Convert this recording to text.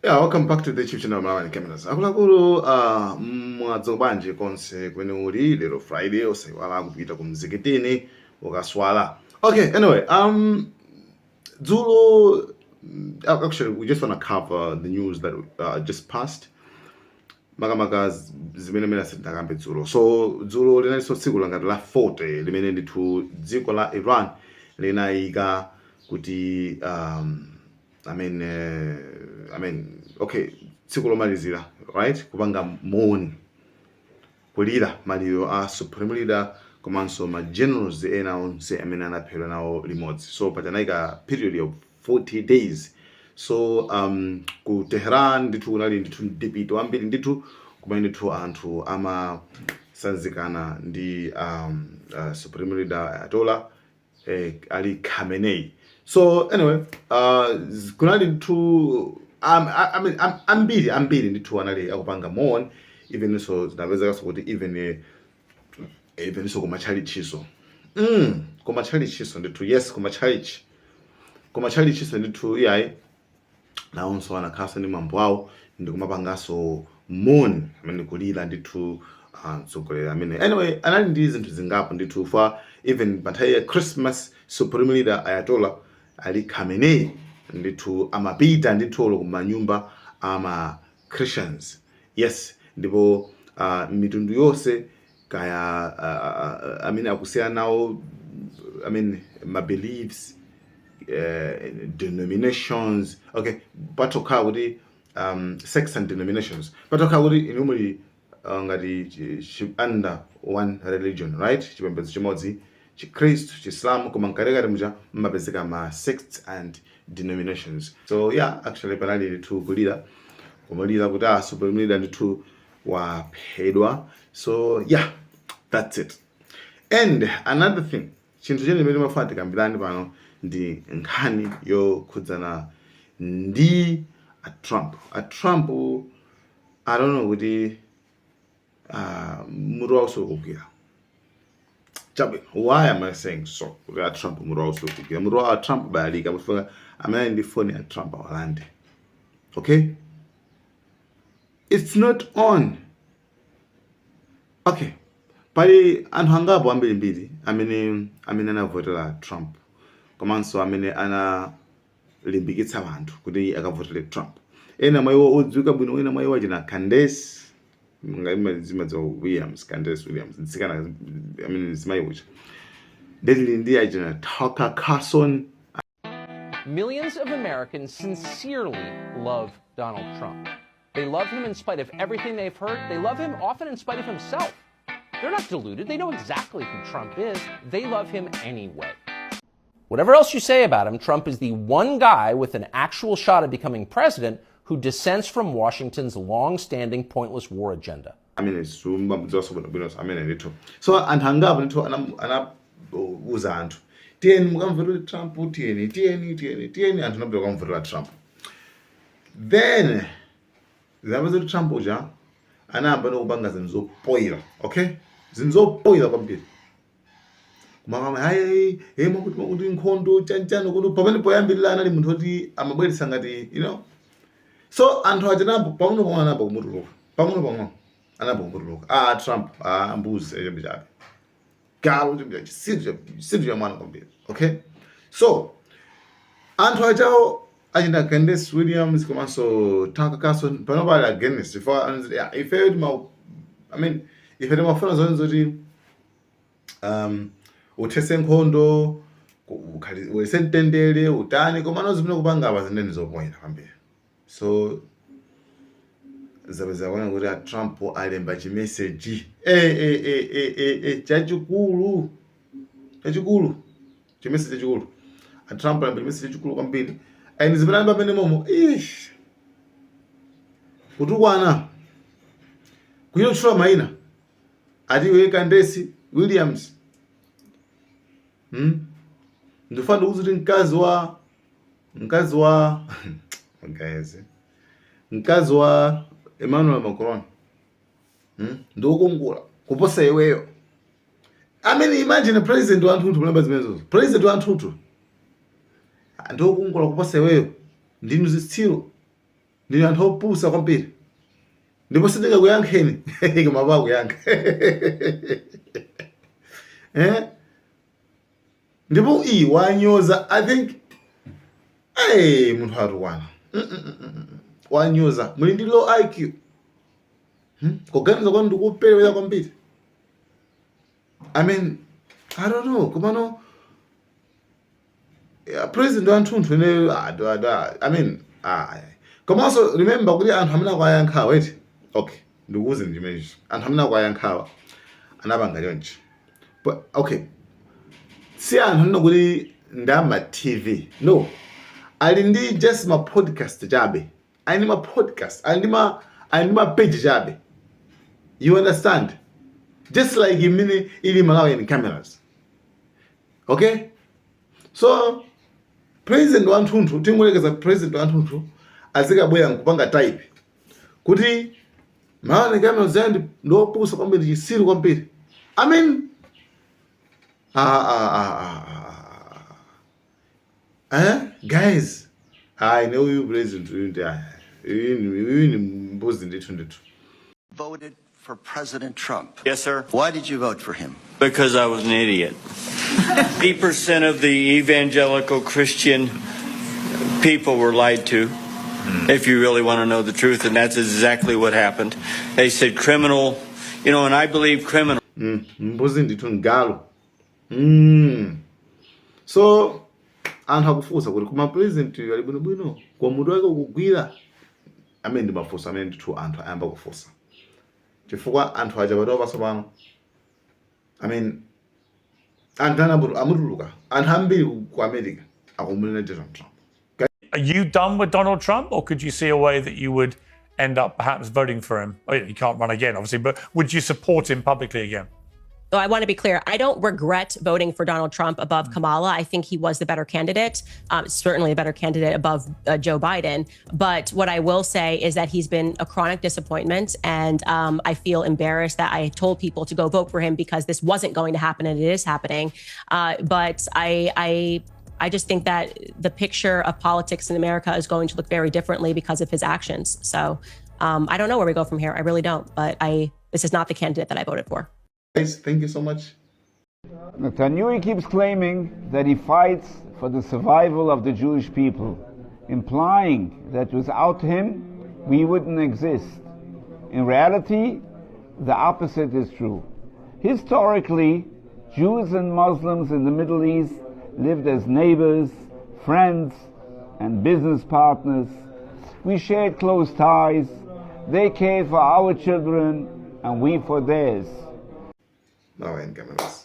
Yeah, welcome back to the YouTube channel Malawi Cameras. Akuluakulu mwadzuka bwanji konse kwene uli lero Friday osaiwala kupita kumzikitini ukaswala. Okay, anyway, Dzulo, actually we just want to cover the news that just passed. Makamaka zimene mena sitakambe Dzulo. So Dzulo linaliso tsiku langa la 40 limene ndithu dziko la Iran linayika kuti I mean, okay, tsiku lomalizira, right? Kupanga moni kulira maliro a supreme leader komanso ma generals ena onse amene anaphedwa nawo limodzi. So patanayika period of 40 days. So ku Tehran ndithu kunali ndithu ndipito ambiri ndithu kumene ndithu anthu amasanzikana ndi supreme leader Ayatollah Ali Khamenei. So anyway, kunali ndithu ambiri ndithu anali akupanga moni, even so zinapezeka kuti even so kumachalichiso kumachalichiso ndithu, yes, kumachalichiso ndithu iyayi nawonso anakhasa ndi mambo awo ndi kumapangaso moni amene kulira ndithu mtsogoleri amene. Anyway, anali ndi zinthu zingapo ndithu for even panthawi ya Christmas supreme leader Ayatollah Ali Khamenei ndithu amapita ndithu kumanyumba ama Christians, yes, ndipo mitundu yonse kaya amene akusiyana nawo, I mean my beliefs, denominations, okay, patokha kuti sects and denominations, patokha kuti inumuli ngati under one religion, right? Chipembedzo chimodzi, Chikristu, Chiislamu, koma mkalekale muja mmapezeka ma sects and denominations. So yeah, actually panali ndithu kulira kumalira kuti supreme leader ndithu waphedwa. So yeah, that's it. And another thing, chinthu chene chimene mafuna tikambirani pano ndi nkhani yokhudzana ndi Trump. Trump, I don't know kuti mutu waso kugwira. Why am I saying so? Trump mutu waso kugwira. Mutu wa Trump bayalika mufuna amene ndi phone ya Trump awalande. Okay? It's not on. Okay. Pali anthu angapo ambirimbiri amene anavotera Trump. Komanso amene analimbikitsa anthu kuti akavotera Trump. Ena mwayiwo odziwika bwino, ena mwayiwo achina Candace Williams, Candace Williams, nsikana, I mean zimayiwucha. Ndeli ndi achina Tucker Carlson. Millions of Americans sincerely love Donald Trump. They love him in spite of everything they've heard. They love him often in spite of himself. They're not deluded. They know exactly who Trump is. They love him anyway. Whatever else you say about him, Trump is the one guy with an actual shot at becoming president who dissents from Washington's long-standing pointless war agenda. I mean, it's so little. So anthu angapo ndithu anabuza anthu, tiyeni mukamvotera Trump, tiyeni anthu anapita kukamvotera Trump. Then zabaza Trump uja anayamba nokupanga zinthu zopoyira, okay? Zinthu zopoyira kwambiri. Kumama hayi makuti nkhondo chanchano kuti pamene poyambirira anali munthu oti amabweretsa ngati, you know. So anthu achanambo pang'ono anayamba kumutuluka. Pang'ono anayamba kumutuluka. Trump mbuzi echombe chabe. Galo chombe chisiru ya mwana kwambiri, okay? So anthu achawo achina Candace Williams komanso Tucker Carlson panopali against if mafuna zonse zoti uthese nkhondo wese mtendere utani koma nozipina kupanga apa zindeni zopoyera kwambiri. So zabeza kuona kuti Trump alemba chimeseji chachikulu chimeseji chachikulu. Trump alemba chimeseji chachikulu kwambiri. And zipinamba pene momo kutukwana kuyotchula maina ati we Candace Williams ndifuna ndikuzuti mkazi wa Emmanuel Macron ndokungula kuposa iweyo. I mean, imagine president wa anthu kulemba zimenezo. President wa anthu ndokungula kuposa iweyo. Ndinu zitsiro. ndine anthu opusa kwambiri ndipo sindingakuyankheni koma bakuyankha ndipo wanyoza I think munthu atukwana wanyoza muli ndi low IQ kuganiza kwanu ndikuperewera kwambiri. I mean, I don't know, kumano president wanthunthu ene I mean komanso remember kuti anthu amene akuyankhawa wait okay ndikuuze ndimeji anthu amene akuyankhawa anapanga chonchi but okay si anthu nino kuti ndama TV no ali ndi just ma podcast chabe ali ndi ma podcast ali ndi ma page chabe you understand just like imene ili Malawian cameras okay so president wanthunthu tingolekeza president wanthunthu azikabwera nkupanga type kuti Malawian cameras zandi ndopusa kwambiri chisiru kwambiri I mean guys I know you president you mbuzi ndithu ndithu. Voted for President Trump. Yes, sir. Why did you vote for him? Because I was an idiot. 80% of the evangelical Christian people were lied to, if you really want to know the truth, and that's exactly what happened. They said criminal, and I believe criminal. Mbuzi ndithu ngalo. So anthu akufunsa kuti kuma president ali bwinobwino kwa munthu wake ukugwira amene ndimafunsa amene ndithu anthu ayamba kufunsa chifukwa anthu aja patopa pasopano I mean anthu amutuluka anthu ambiri ku America akumunena Donald Trump. Are you done with Donald Trump, or could you see a way that you would end up perhaps voting for him? Oh, you can't run again, obviously, but would you support him publicly again? So I want to be clear. I don't regret voting for Donald Trump above Kamala. I think he was the better candidate, certainly a better candidate above Joe Biden. But what I will say is that he's been a chronic disappointment. And I feel embarrassed that I told people to go vote for him because this wasn't going to happen and it is happening. But I just think that the picture of politics in America is going to look very differently because of his actions. So I don't know where we go from here. I really don't. But this is not the candidate that I voted for. Guys, thank you so much. Netanyahu keeps claiming that he fights for the survival of the Jewish people, implying that without him, we wouldn't exist. In reality, the opposite is true. Historically, Jews and Muslims in the Middle East lived as neighbors, friends, and business partners. We shared close ties. They cared for our children, and we for theirs. Malawian cameras.